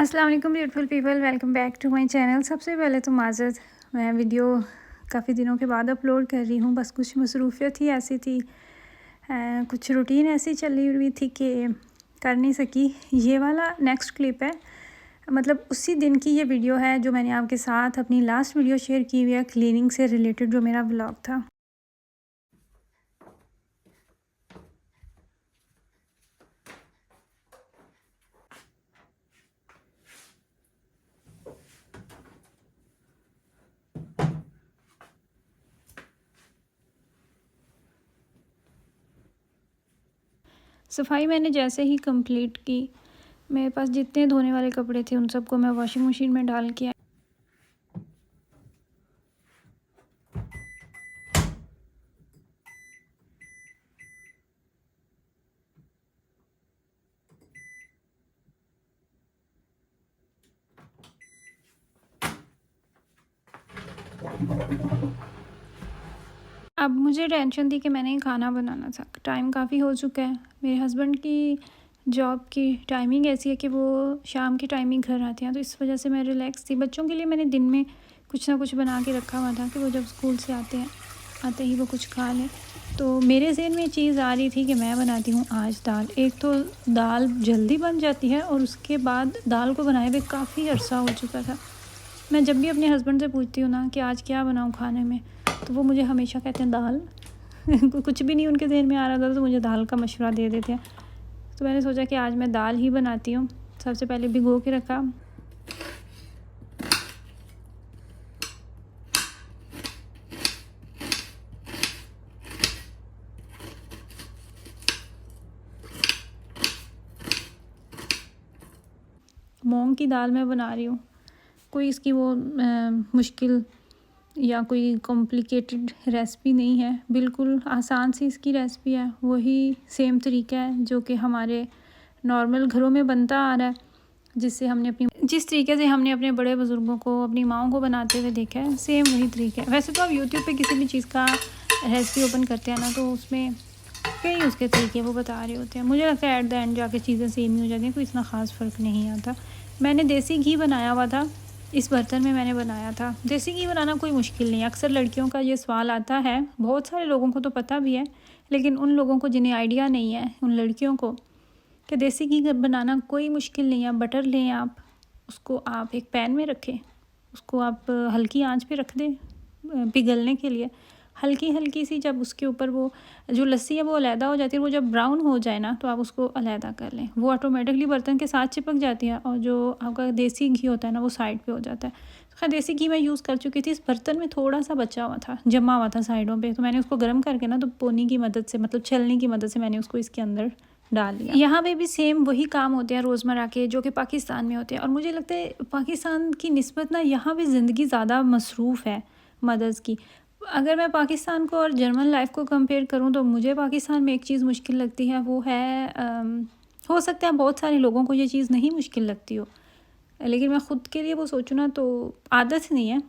अस्सलाम वालेकुम beautiful people, welcome back to my channel. सबसे पहले तो माज़रत, मैं वीडियो काफ़ी दिनों के बाद अपलोड कर रही हूँ। बस कुछ मसरूफियत ही ऐसी थी, कुछ रूटीन ऐसी चली हुई थी कि कर नहीं सकी। ये वाला नेक्स्ट क्लिप है, मतलब उसी दिन की ये वीडियो है जो मैंने आपके साथ अपनी लास्ट वीडियो शेयर की हुई है, क्लीनिंग से रिलेटेड जो मेरा व्लॉग था। सफाई मैंने जैसे ही कंप्लीट की, मेरे पास जितने धोने वाले कपड़े थे उन सबको मैं वॉशिंग मशीन में डाल के अब मुझे टेंशन थी कि मैंने खाना बनाना था। टाइम काफ़ी हो चुका है। मेरे हस्बैंड की जॉब की टाइमिंग ऐसी है कि वो शाम की टाइमिंग घर आते हैं, तो इस वजह से मैं रिलैक्स थी। बच्चों के लिए मैंने दिन में कुछ ना कुछ बना के रखा हुआ था कि वो जब स्कूल से आते ही वो कुछ खा लें। तो मेरे ज़हन में चीज़ आ रही थी कि मैं बनाती हूँ आज दाल। एक तो दाल जल्दी बन जाती है और उसके बाद दाल को बनाए हुए काफ़ी अरसा हो चुका था। मैं जब भी अपने हस्बैंड से पूछती हूँ ना कि आज क्या बनाऊँ खाने में, तो वो मुझे हमेशा कहते हैं दाल। कुछ भी नहीं उनके ज़हन में आ रहा था तो मुझे दाल का मशवरा दे देते हैं। तो मैंने सोचा कि आज मैं दाल ही बनाती हूँ। सबसे पहले भिगो के रखा, मूंग की दाल मैं बना रही हूँ। कोई इसकी वो मुश्किल या कोई कॉम्प्लिकेटेड रेसिपी नहीं है, बिल्कुल आसान सी इसकी रेसिपी है। वही सेम तरीका है जो कि हमारे नॉर्मल घरों में बनता आ रहा है, जिस तरीके से हमने अपने बड़े बुज़ुर्गों को, अपनी माओं को बनाते हुए देखा है, सेम वही तरीका है। वैसे तो आप यूट्यूब पे किसी भी चीज़ का रेसिपी ओपन करते हैं ना, तो उसमें कई उसके तरीके वो बता रहे होते हैं। मुझे लगता है एट द एंड जाके चीज़ें सेम ही हो जाती हैं, कोई इतना ख़ास फ़र्क नहीं आता। मैंने देसी घी बनाया हुआ था, इस बर्तन में मैंने बनाया था। देसी घी बनाना कोई मुश्किल नहीं है। अक्सर लड़कियों का ये सवाल आता है, बहुत सारे लोगों को तो पता भी है, लेकिन उन लोगों को जिन्हें आइडिया नहीं है, उन लड़कियों को, कि देसी घी बनाना कोई मुश्किल नहीं है। बटर लें आप, उसको आप एक पैन में रखें, उसको आप हल्की आंच पे रख दें पिघलने के लिए। हल्की हल्की सी जब उसके ऊपर वो जो लस्सी है वो अलहदा हो जाती है, वो जब ब्राउन हो जाए ना तो आप उसको अलहदा कर लें। वो ऑटोमेटिकली बर्तन के साथ चिपक जाती है और जो आपका देसी घी होता है ना वो साइड पे हो जाता है। तो खैर देसी घी मैं यूज़ कर चुकी थी। इस बर्तन में थोड़ा सा बचा हुआ था, जमा हुआ था साइडों पे, तो मैंने उसको गर्म करके ना, तो पोनी की मदद से, मतलब छलनी की मदद से मैंने उसको इसके अंदर डाल लिया। यहाँ पे भी सेम वही काम होते हैं रोज़मर्रा के जो कि पाकिस्तान में होते हैं। और मुझे लगता है पाकिस्तान की निस्बत ना यहाँ पे ज़िंदगी ज़्यादा मसरूफ़ है मदर्स की। अगर मैं पाकिस्तान को और जर्मन लाइफ को कंपेयर करूँ तो मुझे पाकिस्तान में एक चीज़ मुश्किल लगती है, वो है हो सकता है बहुत सारे लोगों को ये चीज़ नहीं मुश्किल लगती हो, लेकिन मैं ख़ुद के लिए वो सोचूँ ना तो आदत नहीं है,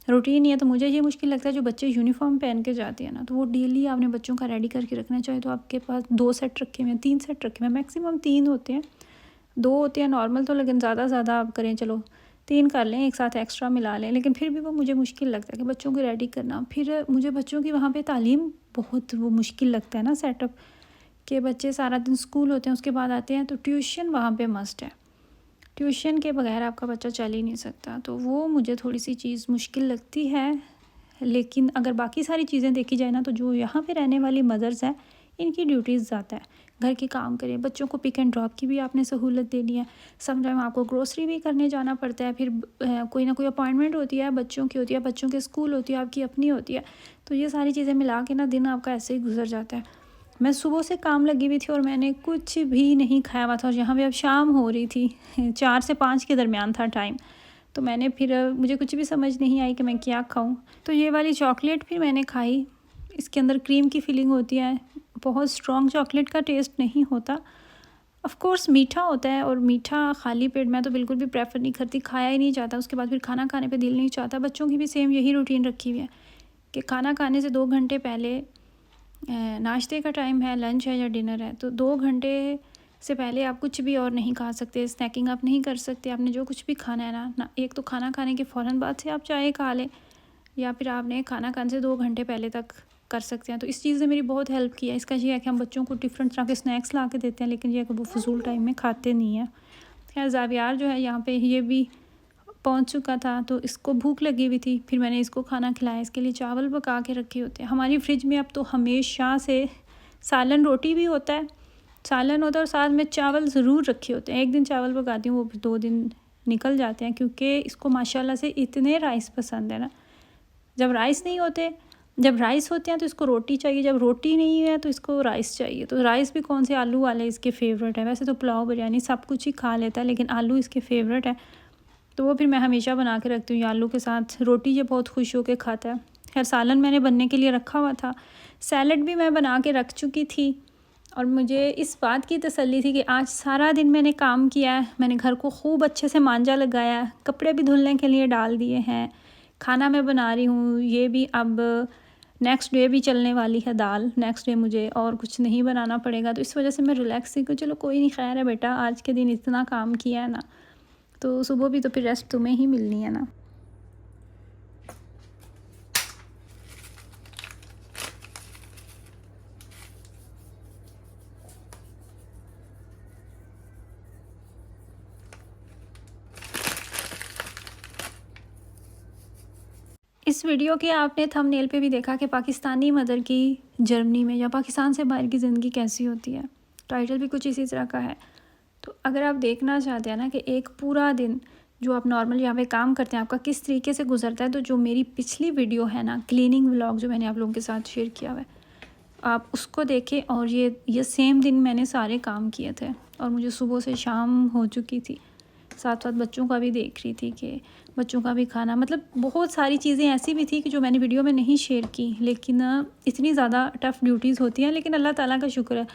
रूटीन नहीं है। तो मुझे ये मुश्किल लगता है जो बच्चे यूनिफॉर्म पहन के जाते हैं ना, तो वो डेली आपने बच्चों का रेडी करके रखना चाहिए। तो आपके पास 2 सेट रखे हुए हैं, 3 सेट रखे हुए हैं, मैक्सिमम 3 होते हैं, 2 होते हैं नॉर्मल तो, लेकिन ज़्यादा आप करें चलो 3 कर लें, एक साथ एक्स्ट्रा मिला लें। लेकिन फिर भी वो मुझे मुश्किल लगता है कि बच्चों को रेडी करना। फिर मुझे बच्चों की वहाँ पे तालीम बहुत वो मुश्किल लगता है ना सेटअप, कि बच्चे सारा दिन स्कूल होते हैं, उसके बाद आते हैं, तो ट्यूशन वहाँ पे मस्ट है। ट्यूशन के बगैर आपका बच्चा चल ही नहीं सकता। तो वो मुझे थोड़ी सी चीज़ मुश्किल लगती है। लेकिन अगर बाकी सारी चीज़ें देखी जाए ना, तो जो यहाँ पे रहने वाली मदर्स हैं, इनकी ड्यूटीज़ ज़्यादा है। घर के काम करें, बच्चों को पिक एंड ड्रॉप की भी आपने सहूलत देनी है। सम टाइम आपको ग्रोसरी भी करने जाना पड़ता है। फिर कोई ना कोई अपॉइंटमेंट होती है, बच्चों की होती है, बच्चों के स्कूल होती है, आपकी अपनी होती है। तो ये सारी चीज़ें मिला के ना दिन आपका ऐसे ही गुजर जाता है। मैं सुबह से काम लगी हुई थी और मैंने कुछ भी नहीं खाया हुआ था, और यहाँ पे अब शाम हो रही थी, 4 से 5 के दरमियान था टाइम। तो मैंने फिर मुझे कुछ भी समझ नहीं आई कि मैं क्या खाऊं। तो ये वाली चॉकलेट फिर मैंने खाई। इसके अंदर क्रीम की फीलिंग होती है, बहुत स्ट्रॉन्ग चॉकलेट का टेस्ट नहीं होता। ऑफ़ कोर्स मीठा होता है, और मीठा खाली पेट मैं तो बिल्कुल भी प्रेफर नहीं करती, खाया ही नहीं जाता। उसके बाद फिर खाना खाने पे दिल नहीं चाहता। बच्चों की भी सेम यही रूटीन रखी हुई है कि खाना खाने से 2 घंटे पहले नाश्ते का टाइम है, लंच है या डिनर है, तो 2 घंटे से पहले आप कुछ भी और नहीं खा सकते, स्नैकिंग आप नहीं कर सकते। आपने जो कुछ भी खाना है ना, एक तो खाना खाने के फ़ौरन बाद से आप चाय खा लें, या फिर आपने खाना खाने से 2 घंटे पहले तक कर सकते हैं। तो इस चीज़ ने मेरी बहुत हेल्प किया। इसका ये है कि हम बच्चों को डिफरेंट तरह के स्नैक्स ला के देते हैं, लेकिन ये है कि वो फ़िज़ूल टाइम में खाते नहीं हैं। खैर ज़ावियार जो है यहाँ पे ये भी पहुँच चुका था, तो इसको भूख लगी हुई थी, फिर मैंने इसको खाना खिलाया। इसके लिए चावल पका के रखे होते हैं हमारी फ्रिज में। अब तो हमेशा से सालन रोटी भी होता है, सालन होता है और साथ में चावल ज़रूर रखे होते हैं। एक दिन चावल पकाती हूँ, वो 2 दिन निकल जाते हैं, क्योंकि इसको माशाल्लाह से इतने राइस पसंद है ना। जब राइस होते हैं तो इसको रोटी चाहिए, जब रोटी नहीं है तो इसको राइस चाहिए। तो राइस भी कौन से, आलू वाले इसके फेवरेट है। वैसे तो पुलाव बिरयानी सब कुछ ही खा लेता है, लेकिन आलू इसके फेवरेट है, तो वो फिर मैं हमेशा बना के रखती हूँ। आलू के साथ रोटी ये बहुत खुश होकर खाता है। खैर सालन मैंने बनने के लिए रखा हुआ था, सैलड भी मैं बना के रख चुकी थी, और मुझे इस बात की तसल्ली थी कि आज सारा दिन मैंने काम किया है, मैंने घर को खूब अच्छे से मांजा लगाया है, कपड़े भी धुलने के लिए डाल दिए हैं, खाना मैं बना रही हूँ। ये भी अब नेक्स्ट डे भी चलने वाली है दाल, नेक्स्ट डे मुझे और कुछ नहीं बनाना पड़ेगा। तो इस वजह से मैं रिलैक्स थी कि चलो कोई नहीं, खैर है बेटा, आज के दिन इतना काम किया है ना, तो सुबह भी तो फिर रेस्ट तुम्हें ही मिलनी है ना। इस वीडियो के आपने थंबनेल पे भी देखा कि पाकिस्तानी मदर की जर्मनी में या पाकिस्तान से बाहर की ज़िंदगी कैसी होती है। टाइटल भी कुछ इसी तरह का है। तो अगर आप देखना चाहते हैं ना कि एक पूरा दिन जो आप नॉर्मल यहाँ पे काम करते हैं आपका किस तरीके से गुजरता है, तो जो मेरी पिछली वीडियो है ना, क्लीनिंग व्लॉग, जो मैंने आप लोगों के साथ शेयर किया हुआ है, आप उसको देखें। और ये सेम दिन मैंने सारे काम किए थे, और मुझे सुबह से शाम हो चुकी थी। साथ साथ बच्चों का भी देख रही थी कि बच्चों का भी खाना, मतलब बहुत सारी चीज़ें ऐसी भी थी कि जो मैंने वीडियो में नहीं शेयर की, लेकिन इतनी ज़्यादा टफ़ ड्यूटीज़ होती हैं। लेकिन अल्लाह ताला का शुक्र है,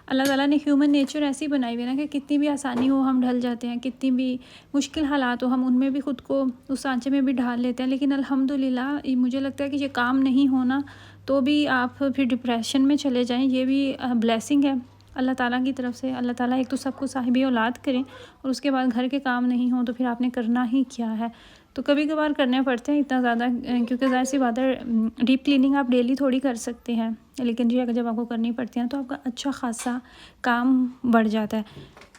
अल्लाह ताला ने ह्यूमन नेचर ऐसी बनाई हुई है ना कि कितनी भी आसानी हो हम ढल जाते हैं, कितनी भी मुश्किल हालात हो हम उनमें भी ख़ुद को उस सांचे में भी ढाल लेते हैं। लेकिन अल्हम्दुलिल्लाह मुझे लगता है कि ये काम नहीं होना तो भी आप फिर डिप्रेशन में चले जाएँ, ये भी ब्लेसिंग है अल्लाह ताला की तरफ से। अल्लाह ताला एक तो सबको साहिब औलाद करें, और उसके बाद घर के काम नहीं हो तो फिर आपने करना ही क्या है। तो कभी कभार करने पड़ते हैं इतना ज़्यादा, क्योंकि ज़ाहिर सी बात है डीप क्लीनिंग आप डेली थोड़ी कर सकते हैं, लेकिन ये अगर जब आपको करनी पड़ती है तो आपका अच्छा खासा काम बढ़ जाता है।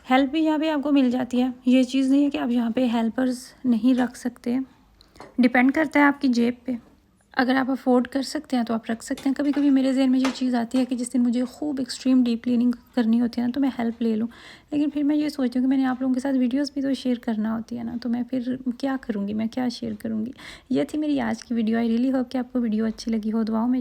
हेल्प भी यहाँ पे आपको मिल जाती है। ये चीज़ नहीं है कि आप यहाँ पे हेल्पर्स नहीं रख सकते, डिपेंड करता है आपकी जेब पे। अगर आप अफोर्ड कर सकते हैं तो आप रख सकते हैं। कभी कभी मेरे जहन में ये चीज़ आती है कि जिस दिन मुझे खूब एक्सट्रीम डीप क्लीनिंग करनी होती है ना, तो मैं हेल्प ले लूँ, लेकिन फिर मैं ये सोचती हूँ कि मैंने आप लोगों के साथ वीडियोस भी तो शेयर करना होती है ना, तो मैं फिर क्या करूँगी, मैं क्या शेयर करूँगी। ये थी मेरी आज की वीडियो। आई रियली होप कि आपको वीडियो अच्छी लगी हो। दुआओं में